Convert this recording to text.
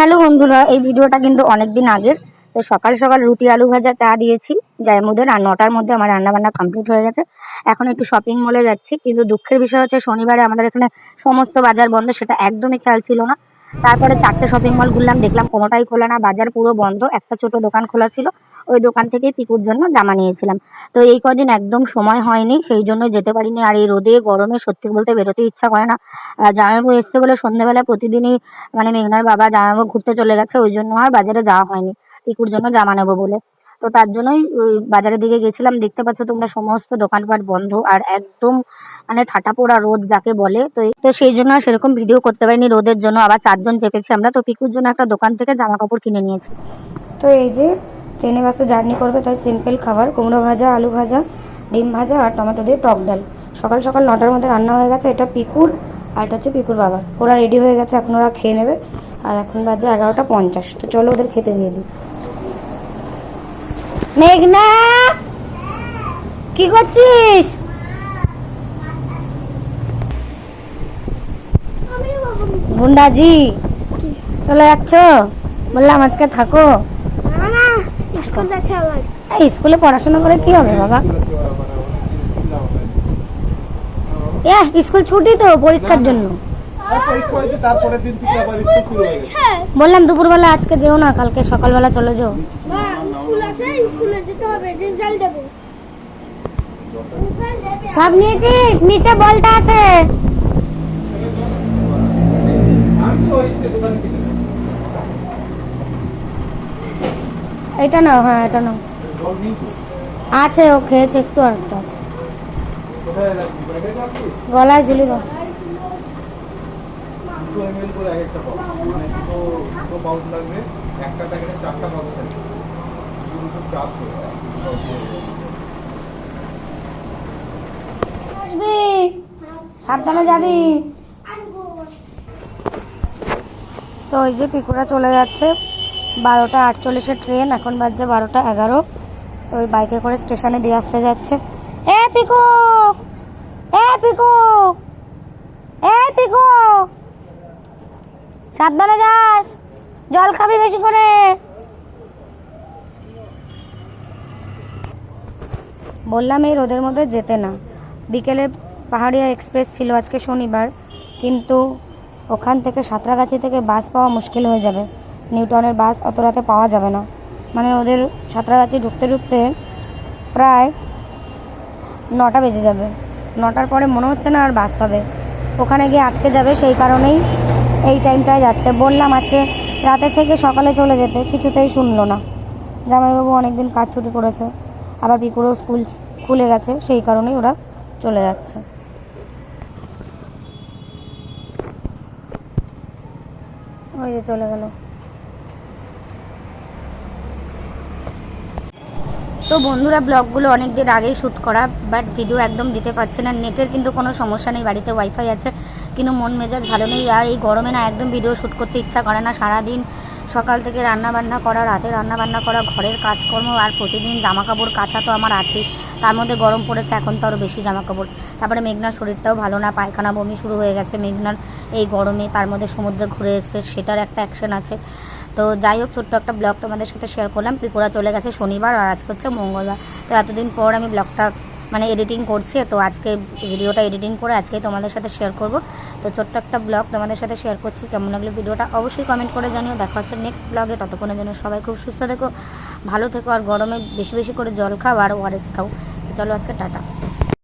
Hello বন্ধুরা, এই ভিডিওটা কিন্তু অনেকদিন আগের। তো সকাল সকাল রুটি আলু ভাজা চা দিয়েছি জায়মুদের, আর 9টার মধ্যে আমার রান্নাবান্না কমপ্লিট হয়ে গেছে। এখন একটু শপিং মলে যাচ্ছি, কিন্তু দুঃখের বিষয় হচ্ছে শনিবারে আমাদের এখানে সমস্ত বাজার বন্ধ, সেটা একদমই খেয়াল ছিল না। তারপরে 4টে শপিং মল ঘুরলাম, দেখলাম কোনোটাই খোলা না, বাজার পুরো বন্ধ। একটা ছোট দোকান খোলা ছিল, ওই দোকান থেকেই পিকুর জন্য জামা নিয়েছিলাম। তো এই কদিন একদম সময় হয়নি, সেই জন্য যেতে পারিনি। আর এই রোদে গরমে সত্যি বলতে বেরোতে ইচ্ছা করে না। জামাইবাবু এসছে বলে সন্ধ্যেবেলা প্রতিদিনই মানে মেঘনার বাবা জামাইবাবু ঘুরতে চলে গেছে, ওই জন্য আর বাজারে যাওয়া হয়নি পিকুর জন্য জামা নেবো বলে। তো তার জন্যই ওই বাজারের দিকে গেছিলাম। দেখতে পাচ্ছ তোমরা সমস্ত দোকানপাট বন্ধ, আর একদম মানে ঠাটা পোড়া রোদ যাকে বলে। তো সেই জন্য আর সেরকম ভিডিও করতে পারিনি রোদের জন্য। আবার 4জন চেপেছি আমরা। তো পিকুর জন্য একটা দোকান থেকে জামা কাপড় কিনে নিয়েছি। তো এই যে ট্রেনে বাসে জার্নি করবে, তাই সিম্পল খাবার কুমড়ো ভাজা, আলু ভাজা, ডিম ভাজা আর টমেটো দিয়ে টক ডাল। সকাল সকাল 9টার মধ্যে রান্না হয়ে গেছে। এটা পিকুর আর এটা হচ্ছে পিকুর বাবার। ওরা রেডি হয়ে গেছে, এখন ওরা খেয়ে নেবে। আর এখন বাজে 11টা 50। তো চলো ওদের খেতে দিয়ে দিই। মেঘনা, কি করছিস? গুন্ডাজি চলে যাচ্ছ? বললাম আজকে থাকো। স্কুলে পড়াশোনা করে কি হবে বাবা? স্কুল ছুটি তো পরীক্ষার জন্য। বললাম দুপুরবেলা আজকে যেও না, কালকে সকালবেলা চলে যাও। সব নিয়েছিস? নিচে বলটা আছে। এটা নাও, হ্যাঁ এটা নাও। আছে, ও খেয়েছে একটু, আর একটা আছে গলায় ঝুলি দাও। আসবি, সাবধানে যাবি। তো ওই যে পিকুরা চলে যাচ্ছে। 12টা 48 ট্রেন, এখন বাজছে 12টা 11। তো ওই বাইকে করে স্টেশনে দিয়ে আসতে যাচ্ছে। এ পিকু, এ পিকু, এ পিকু, সাবধানে যাস, জল খাবি বেশি করে। বললাম এই রোদের মধ্যে যেতে না। বিকেলে পাহাড়িয়া এক্সপ্রেস ছিল আজকে শনিবার, কিন্তু ওখান থেকে সাঁতরাগাছি থেকে বাস পাওয়া মুশকিল হয়ে যাবে। নিউটনের বাস অত রাতে পাওয়া যাবে না। মানে ওদের সাঁতরাগাছি ঢুকতে ঢুকতে প্রায় 9টা বেজে যাবে। 9টার পরে মনে হচ্ছে না আর বাস পাবে, ওখানে গিয়ে আটকে যাবে। সেই কারণেই এই টাইমটায় যাচ্ছে। বললাম আজকে রাতে থেকে সকালে চলে যেতে, কিছুতেই শুনলো না। জামাইবাবু অনেকদিন কাজ ছুটি করেছে, আবার পিকুরও স্কুল খুলে গেছে, সেই কারণেই ওরা চলে যাচ্ছে। ওই যে চলে গেল। তো বন্ধুরা, ব্লগগুলো অনেক দিন আগেই শ্যুট করা, বাট ভিডিও একদম দিতে পারছে না। নেটের কিন্তু কোনো সমস্যা নেই, বাড়িতে ওয়াইফাই আছে, কিন্তু মন মেজাজ ভালো নেই। আর এই গরমে না একদম ভিডিও শ্যুট করতে ইচ্ছা করে না। সারাদিন সকাল থেকে রান্নাবান্না করা, রাতে রান্নাবান্না করা, ঘরের কাজকর্ম, আর প্রতিদিন জামাকাপড় কাচা তো আমার আছেই। তার মধ্যে গরম পড়েছে, এখন তো আরও বেশি জামাকাপড়। তারপরে মেঘনার শরীরটাও ভালো না, পায়খানা বমি শুরু হয়ে গেছে মেঘনার এই গরমে। তার মধ্যে সমুদ্রে ঘুরে এসছে, সেটার একটা অ্যাকশন আছে। তো যাই হোক, ছোট্ট একটা ব্লগ তোমাদের সাথে শেয়ার করলাম। পিকুরা চলে গেছে শনিবার, আর আজকে হচ্ছে মঙ্গলবার। তো এতদিন পর আমি ব্লগটা মানে এডিটিং করছি, তো আজকে ভিডিওটা এডিটিং করে আজকেই তোমাদের সাথে শেয়ার করব। তো ছোট্ট একটা ব্লগ তোমাদের সাথে শেয়ার করছি। কেমন লাগলো ভিডিওটা অবশ্যই কমেন্ট করে জানিও। দেখা হচ্ছে নেক্সট ব্লগে। ততক্ষণের জন্য সবাই খুব সুস্থ থেকো, ভালো থেকো, আর গরমে বেশি বেশি করে জল খাও আর ওআরএস খাও। চলো আজকে টাটা।